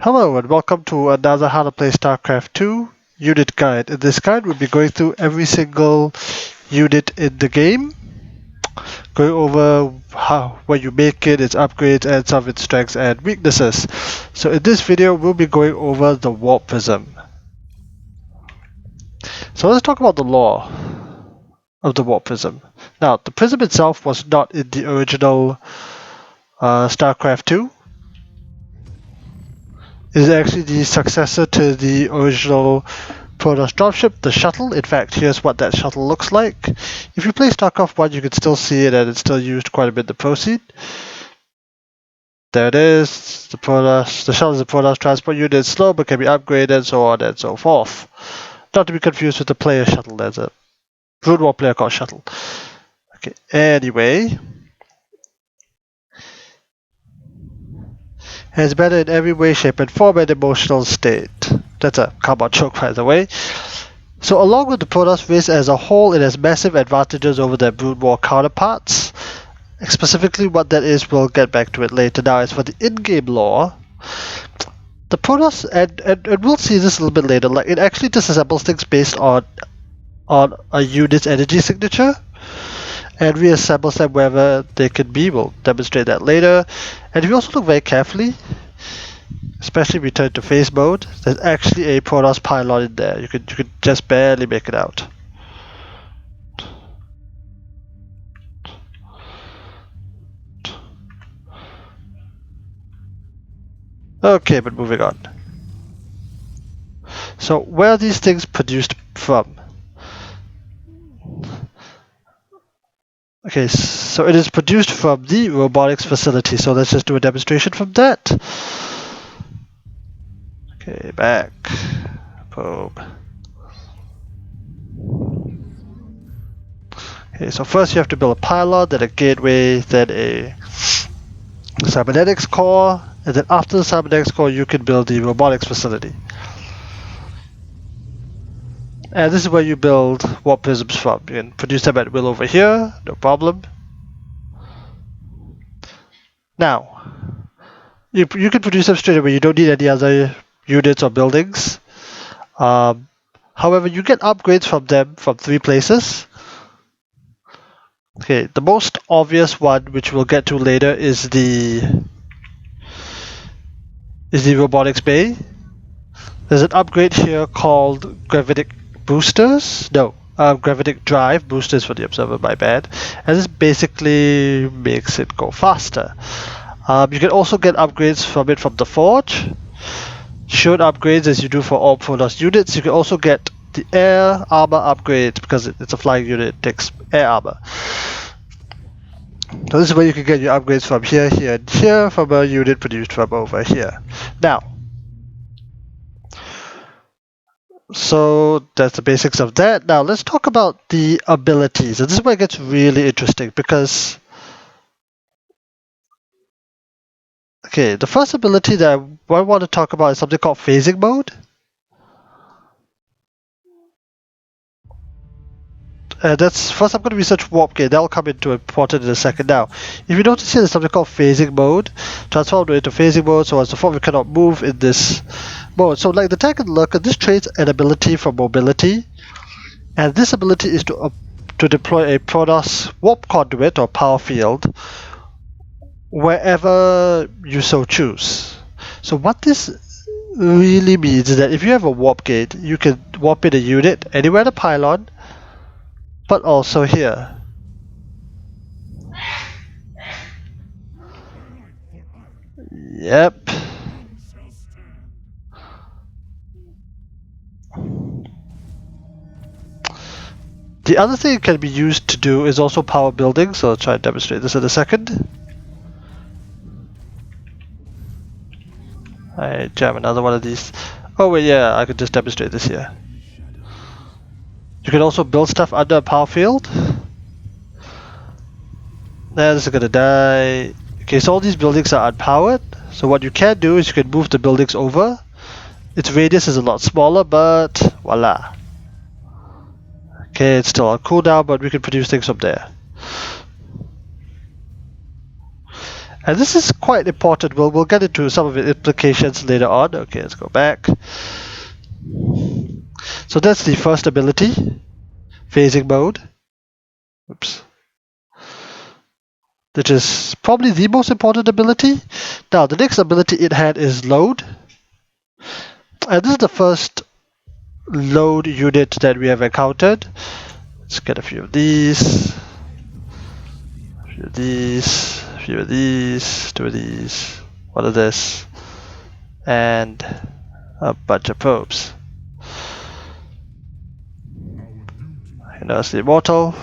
Hello and welcome to another How to Play Starcraft 2 unit guide. In this guide we'll be going through every single unit in the game, going over where you make it, its upgrades, and some of its strengths and weaknesses. So in this video we'll be going over the Warp Prism. So let's talk about the lore of the Warp Prism. Now the Prism itself was not in the original Starcraft 2. Is actually the successor to the original protoss dropship, the shuttle. In fact, here's what that shuttle looks like. If you play StarCraft 1, you can still see it, and it's still used quite a bit in the proceed. There it is, the protoss. The shuttle is a protoss transport unit. It's slow, but can be upgraded, so on and so forth. Not to be confused with the player shuttle. There's a Brood War player called Shuttle. Okay, anyway. It's better in every way, shape, and form and emotional state. That's a carbon joke, by the way. So along with the Protoss race as a whole, it has massive advantages over their Brood War counterparts. Specifically what that is, we'll get back to it later. Now, as for the in-game lore, the Protoss, and we'll see this a little bit later, like it actually disassembles things based on a unit's energy signature, and reassembles them wherever they can be. We'll demonstrate that later. And if you also look very carefully, especially if we turn to phase mode, there's actually a Protoss pylon in there. You could just barely make it out. Okay, but moving on. So where are these things produced from? Okay, so it is produced from the robotics facility. So let's just do a demonstration from that. Okay, back. Boom. Okay, so first you have to build a pylon, then a gateway, then a cybernetics core, and then after the cybernetics core you can build the robotics facility. And this is where you build Warp Prisms from. You can produce them at will over here, no problem. Now, you can produce them straight away. You don't need any other units or buildings. However, you get upgrades from them from 3 places. Okay, the most obvious one, which we'll get to later, is the robotics bay. There's an upgrade here called gravitic boosters. No, gravitic drive boosters for the observer. My bad. And this basically makes it go faster. You can also get upgrades from it from the forge. Shield upgrades as you do for all Protoss units. You can also get the air armor upgrades because it's a flying unit. It takes air armor. So this is where you can get your upgrades from here, here, and here from a unit produced from over here. Now, so that's the basics of that. Now let's talk about the abilities. And this is where it gets really interesting because okay, the first ability that I want to talk about is something called phasing mode. That's first I'm going to research warp gate. That'll come into important in a second. Now, if you notice here, there's something called phasing mode. Transform into phasing mode, so as the form we cannot move in this mode. So, like the tag and lurker, this traits an ability for mobility, and this ability is to deploy a Protoss warp conduit or Powerfield wherever you so choose. So, what this really means is that if you have a warp gate, you can warp in a unit anywhere in the pylon, but also here. Yep. The other thing it can be used to do is also power building, so I'll try and demonstrate this in a second. I jam another one of these. Oh wait, yeah, I could just demonstrate this here. You can also build stuff under a power field. Nah, this is gonna die. Okay, so all these buildings are unpowered. So what you can do is you can move the buildings over. Its radius is a lot smaller, but voila. Okay, it's still on cooldown, but we can produce things from there. And this is quite important. We'll get into some of the implications later on. Okay, let's go back. So that's the first ability, phasing mode. Oops. Which is probably the most important ability. Now, the next ability it had is load. And this is the first load unit that we have encountered. Let's get a few of these. A few of these. A few of these. Two of these. One of this. And a bunch of probes. And that's the immortal.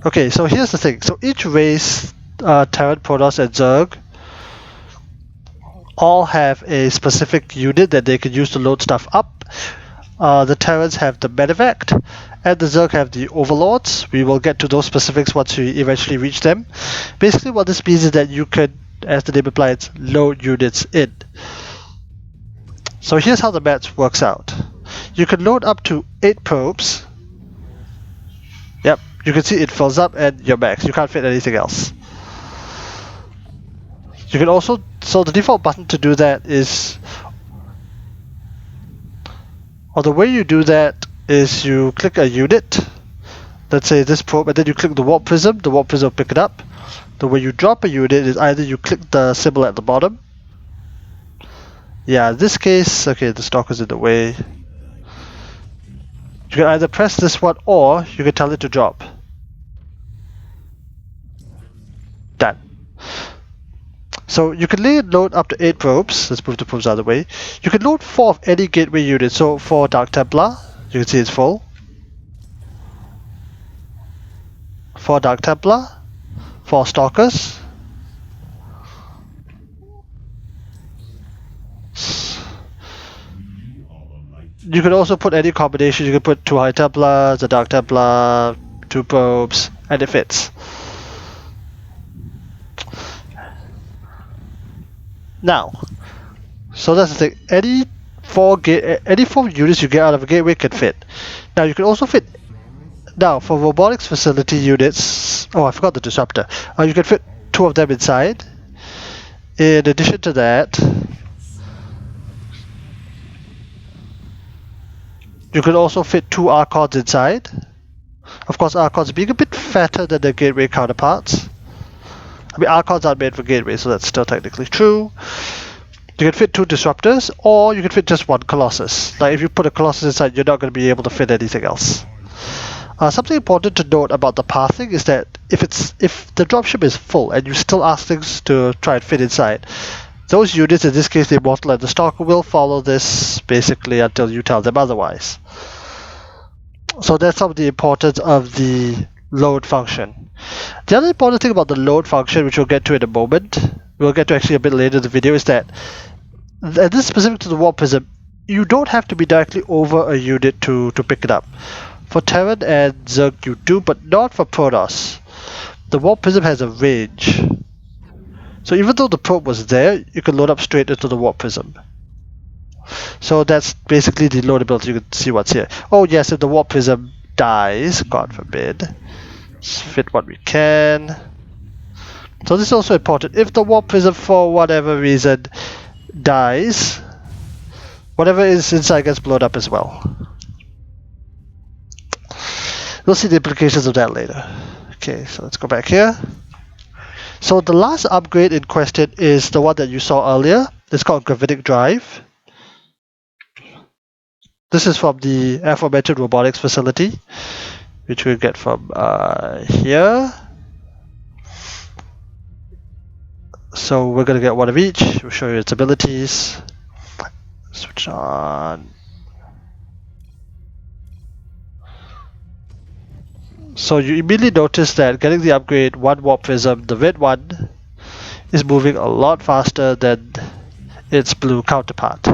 Okay, so here's the thing. So each race, Terran, Protoss, and Zerg, all have a specific unit that they can use to load stuff up. The Terrans have the medevac, and the Zerg have the overlords. We will get to those specifics once we eventually reach them. Basically what this means is that you could, as the name implies, load units in. So here's how the math works out. You can load up to 8 probes. Yep, you can see it fills up and you're max. You can't fit anything else. You can also, so the default button to do that is, or the way you do that is you click a unit, let's say this probe, and then you click the Warp Prism, the Warp Prism will pick it up. The way you drop a unit is either you click the symbol at the bottom. Yeah, in this case, okay, the stalker's in the way. You can either press this one or you can tell it to drop. Done. So you can load up to 8 probes. Let's move the probes out of the way. You can load 4 of any gateway unit. So for Dark Templar, you can see it's full. For Dark Templar, for Stalkers. You can also put any combination. You can put 2 High Templars, a Dark Templar, 2 probes, and it fits. Now, so that's the thing. Any 4 units you get out of a gateway can fit. Now you can also fit. Now for robotics facility units, oh I forgot the disruptor. You can fit 2 of them inside. In addition to that, you can also fit 2 Archons inside. Of course, Archons being a bit fatter than their gateway counterparts. I mean, Archons aren't made for gateway, so that's still technically true. You can fit 2 disruptors, or you can fit just 1 Colossus. Like if you put a Colossus inside, you're not going to be able to fit anything else. Something important to note about the pathing is that if the dropship is full and you still ask things to try and fit inside, those units, in this case the Immortal and the Stalker, will follow this basically until you tell them otherwise. So that's some of the importance of the load function. The other important thing about the load function, which we'll get to in a moment, we'll get to actually a bit later in the video, is that, and this is specific to the Warp Prism, you don't have to be directly over a unit to pick it up. For Terran and Zerg you do, but not for Protoss. The Warp Prism has a range. So even though the probe was there, you can load up straight into the Warp Prism. So that's basically the loadability. You can see what's here. Oh yes, if the Warp Prism dies, God forbid, let's fit what we can. So this is also important. If the Warp Prism for whatever reason dies, whatever is inside gets blown up as well. We'll see the implications of that later. Okay, so let's go back here. So the last upgrade in question is the one that you saw earlier. It's called Gravitic Drive. This is from the aforementioned robotics facility, which we'll get from here. So we're going to get one of each. We'll show you its abilities. Switch on. So you immediately notice that getting the upgrade 1 Warp Prism, the red one, is moving a lot faster than its blue counterpart.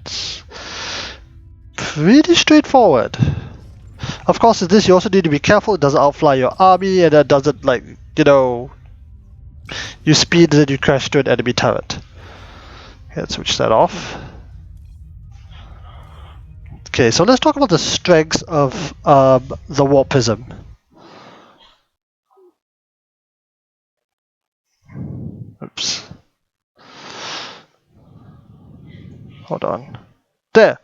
It's pretty straightforward. Of course, in this you also need to be careful it doesn't outfly your army and it doesn't, like, you know, you speed and then you crash to an enemy turret. Okay, let's switch that off. Okay, so let's talk about the strengths of the Warp Prism. Oops. Hold on. There.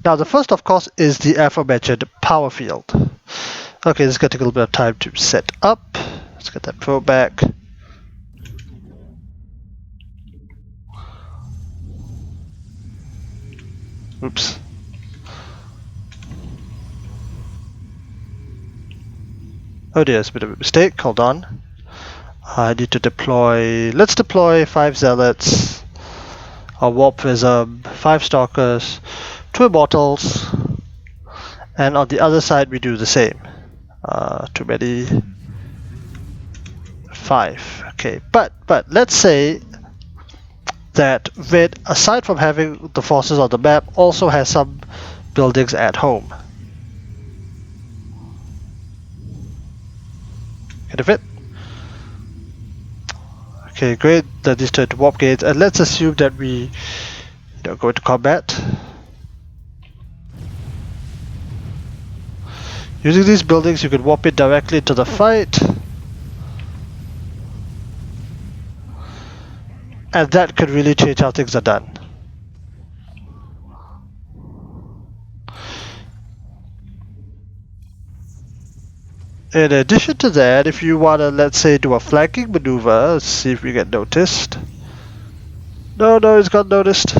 Now the first, of course, is the aforementioned Powerfield. Okay, this is going to take a little bit of time to set up. Let's get that probe back. Oops. Oh dear, it's a bit of a mistake. Hold on. I need to deploy... Let's deploy 5 Zealots, a Warp Prism, 5 Stalkers, 2 Immortals, and on the other side we do the same. Too many... 5. Okay, but let's say that Red, aside from having the forces on the map, also has some buildings at home. Can it fit? Okay, great. That is to warp gates, and let's assume that we go into combat. Using these buildings, you can warp it directly into the fight. And that could really change how things are done. In addition to that, if you want to, let's say, do a flanking maneuver, let's see if we get noticed. No, it's got noticed.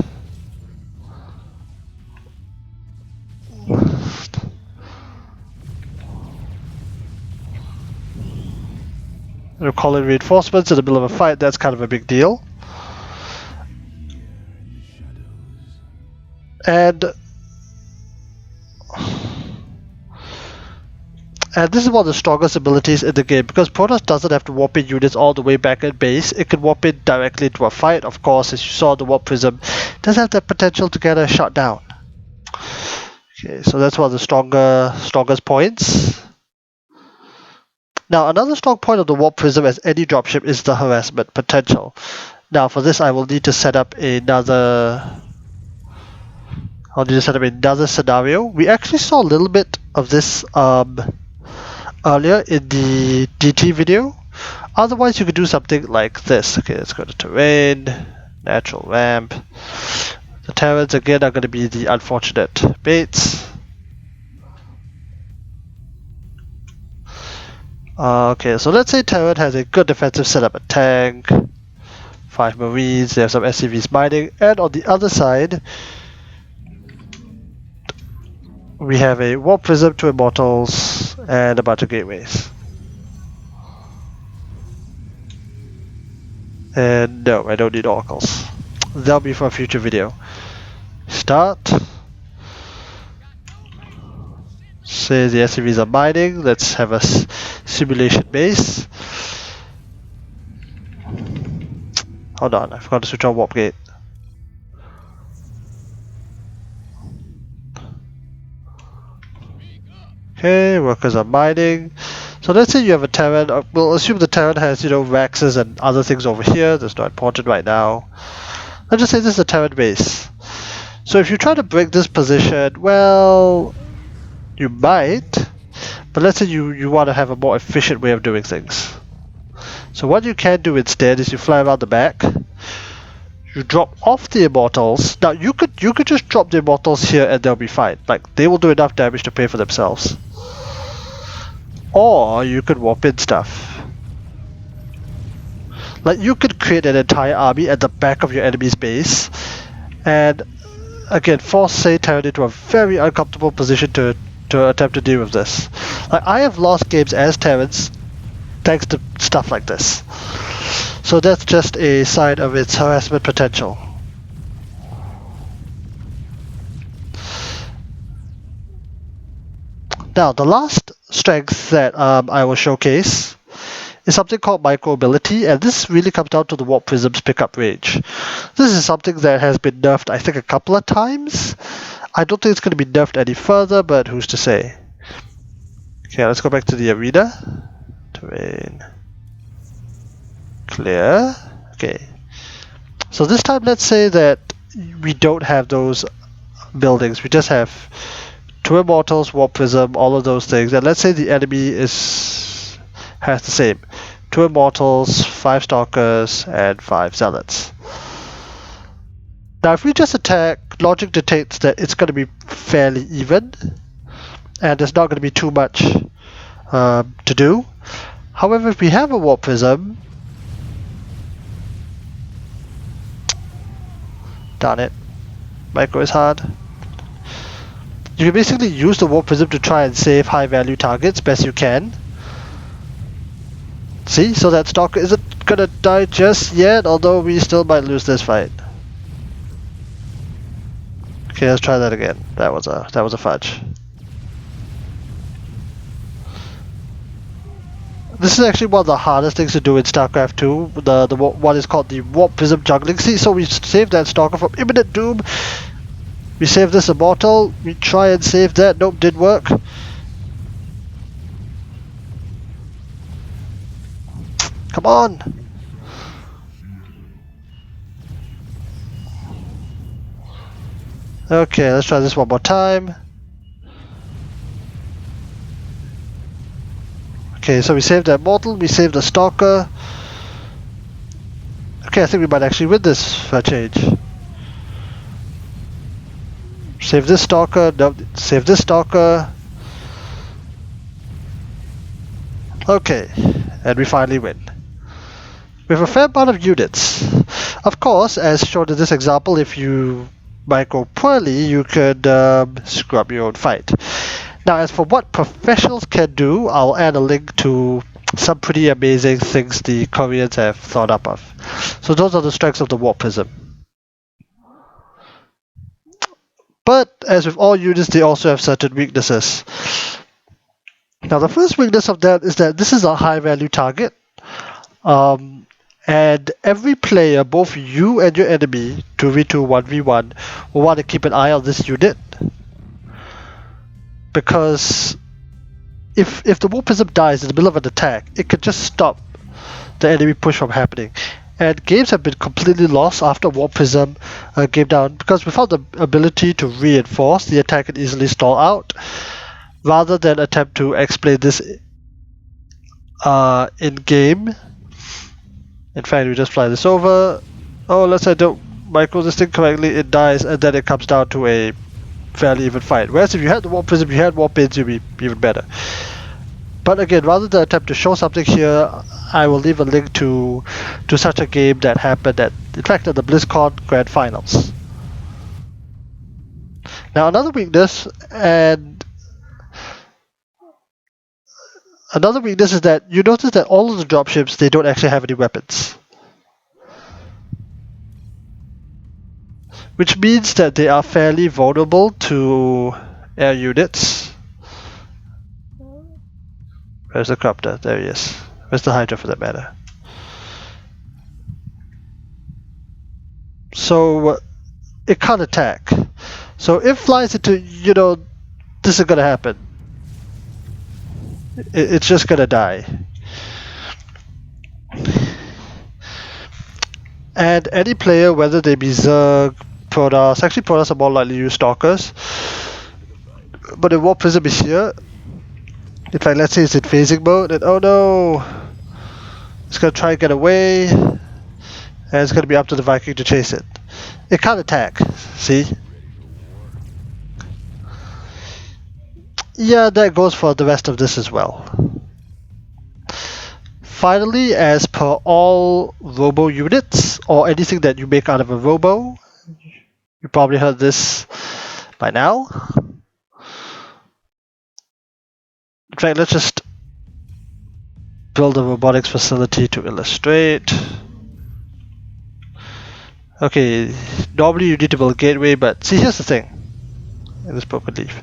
We're calling reinforcements in the middle of a fight, that's kind of a big deal. And this is one of the strongest abilities in the game, because Protoss doesn't have to warp in units all the way back at base. It can warp in directly into a fight. Of course, as you saw, the Warp Prism does have the potential to get a shot down. Okay, so that's one of the strongest points. Now, another strong point of the Warp Prism as any dropship is the harassment potential. Now, for this, I will need to set up another... scenario. We actually saw a little bit of this earlier in the DT video. Otherwise, you could do something like this. Okay, let's go to terrain, natural ramp. The Terrans again are going to be the unfortunate baits. Okay, so let's say Terran has a good defensive setup, a tank, 5 Marines, they have some SCVs mining, and on the other side, we have a Warp Prism, 2 Immortals, and a bunch of gateways. And no, I don't need oracles. That'll be for a future video. Start. Say the SCVs are mining. Let's have a simulation base. Hold on, I forgot to switch on warp gate. Okay, workers are mining. So let's say you have a Terran. We'll assume the Terran has, Vaxes and other things over here. That's not important right now. Let's just say this is a Terran base. So if you try to break this position, well, you might. But let's say you want to have a more efficient way of doing things. So what you can do instead is you fly around the back. You drop off the Immortals. Now you could just drop the Immortals here and they'll be fine. Like, they will do enough damage to pay for themselves. Or you could warp in stuff. Like, you could create an entire army at the back of your enemy's base, and again force, say, Terran into a very uncomfortable position to attempt to deal with this. Like, I have lost games as Terrans thanks to stuff like this. So that's just a sign of its harassment potential. Now, the last strength that I will showcase is something called micro-ability, and this really comes down to the Warp Prism's pickup range. This is something that has been nerfed, I think, a couple of times. I don't think it's going to be nerfed any further, but who's to say? Okay, let's go back to the arena. Terrain. Clear. Okay. So this time, let's say that we don't have those buildings. We just have 2 Immortals, Warp Prism, all of those things. And let's say the enemy has the same. 2 Immortals, 5 Stalkers, and 5 Zealots. Now if we just attack, logic dictates that it's going to be fairly even, and there's not going to be too much to do. However, if we have a Warp Prism, darn it, micro is hard. You can basically use the Warp Prism to try and save high value targets best you can. See, so that Stalker isn't gonna die just yet, although we still might lose this fight. Okay, let's try that again. That was a fudge. This is actually one of the hardest things to do in Starcraft 2. The what is called the Warp Prism juggling. See, so we save that Stalker from imminent doom. We save this Immortal. We try and save that. Nope, didn't work. Come on. Okay, let's try this one more time. Okay, so we saved that Immortal, we saved the Stalker. Okay, I think we might actually win this for a change. Save this Stalker, no, save this Stalker. Okay, and we finally win. We have a fair amount of units. Of course, as shown in this example, if you might go poorly, you could screw up your own fight. Now, as for what professionals can do, I'll add a link to some pretty amazing things the Koreans have thought up of. So those are the strengths of the Warp Prism. But as with all units, they also have certain weaknesses. Now, the first weakness of that is that this is a high value target. And every player, both you and your enemy, 2v2, 1v1, will want to keep an eye on this unit. Because if the Warp Prism dies in the middle of an attack, it could just stop the enemy push from happening. And games have been completely lost after Warp Prism came down, because without the ability to reinforce, the attack can easily stall out, rather than attempt to explain this in-game. In fact, we just fly this over. Oh, let's say I don't micro this thing correctly, it dies, and then it comes down to a fairly even fight. Whereas if you had the Warp Prism, you had Warp Ins, you'd be even better. But again, rather than attempt to show something here, I will leave a link to such a game that happened at, in fact, at the BlizzCon Grand Finals. Now another weakness is that you notice that all of the dropships, they don't actually have any weapons. Which means that they are fairly vulnerable to air units. Where's the Copter? There he is. Where's the Hydra for that matter? So it can't attack. So if flies into, this is gonna happen. It's just gonna die. And any player, whether they be Zerg, protoss, actually protoss are more likely to use Stalkers. But if Warp Prism is here, in fact, let's say it's in phasing mode, and oh no! It's gonna try and get away, and it's gonna be up to the Viking to chase it. It can't attack, see? Yeah, that goes for the rest of this as well. Finally, as per all robo units, or anything that you make out of a robo, you probably heard this by now. In fact, let's just build a robotics facility to illustrate. Okay, normally you need to build a gateway, but see, here's the thing. This broken leaf.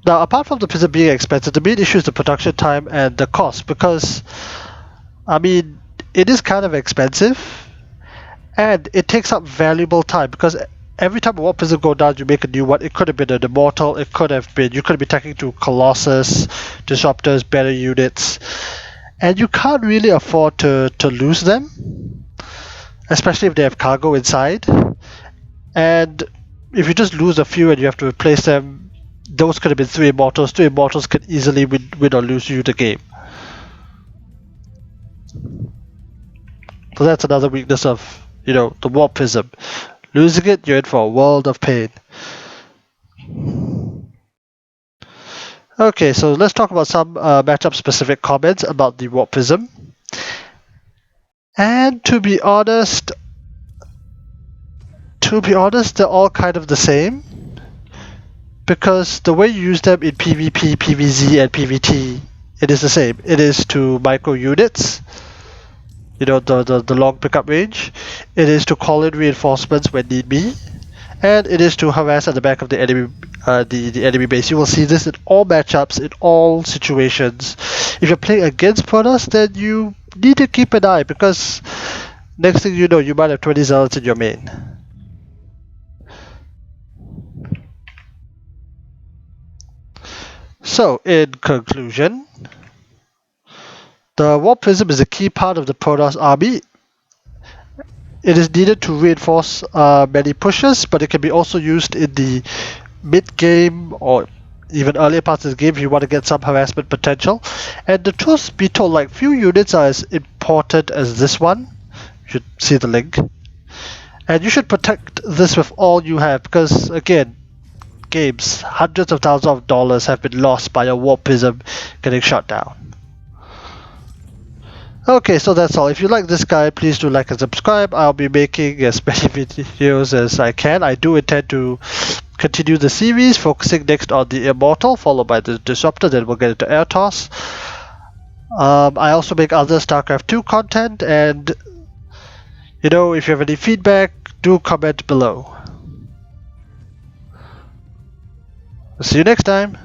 Now, apart from the prism being expensive, the main issue is the production time and the cost, because, I mean, it is kind of expensive, and it takes up valuable time, because every time a Warp Prism goes down, you make a new one. It could have been an Immortal, you could have been attacking to Colossus, Disruptors, better units, and you can't really afford to lose them, especially if they have cargo inside. And if you just lose a few and you have to replace them, those could have been 3 Immortals. 3 Immortals could easily win or lose you the game. So that's another weakness of, the Warp Prism. Losing it, you're in for a world of pain. Okay, so let's talk about some matchup-specific comments about the Warp Prism. And to be honest, they're all kind of the same. Because the way you use them in PvP, PvZ, and PvT, it is the same. It is to micro units, the long pickup range. It is to call in reinforcements when need be, and it is to harass at the back of the enemy, the enemy base. You will see this in all matchups, in all situations. If you're playing against protoss, then you need to keep an eye, because next thing you know, you might have 20 zealots in your main. So, in conclusion, the Warp Prism is a key part of the Protoss army. It is needed to reinforce many pushes, but it can be also used in the mid-game or even earlier parts of the game if you want to get some harassment potential. And the truth be told, like, few units are as important as this one. You should see the link. And you should protect this with all you have, because again, games, hundreds of thousands of dollars have been lost by a Warp Prism getting shot down. Okay, so that's all. If you like this guide, please do like and subscribe. I'll be making as many videos as I can. I do intend to continue the series, focusing next on the Immortal, followed by the Disruptor, then we'll get into Airtoss. I also make other Starcraft 2 content, and if you have any feedback, do comment below. See you next time.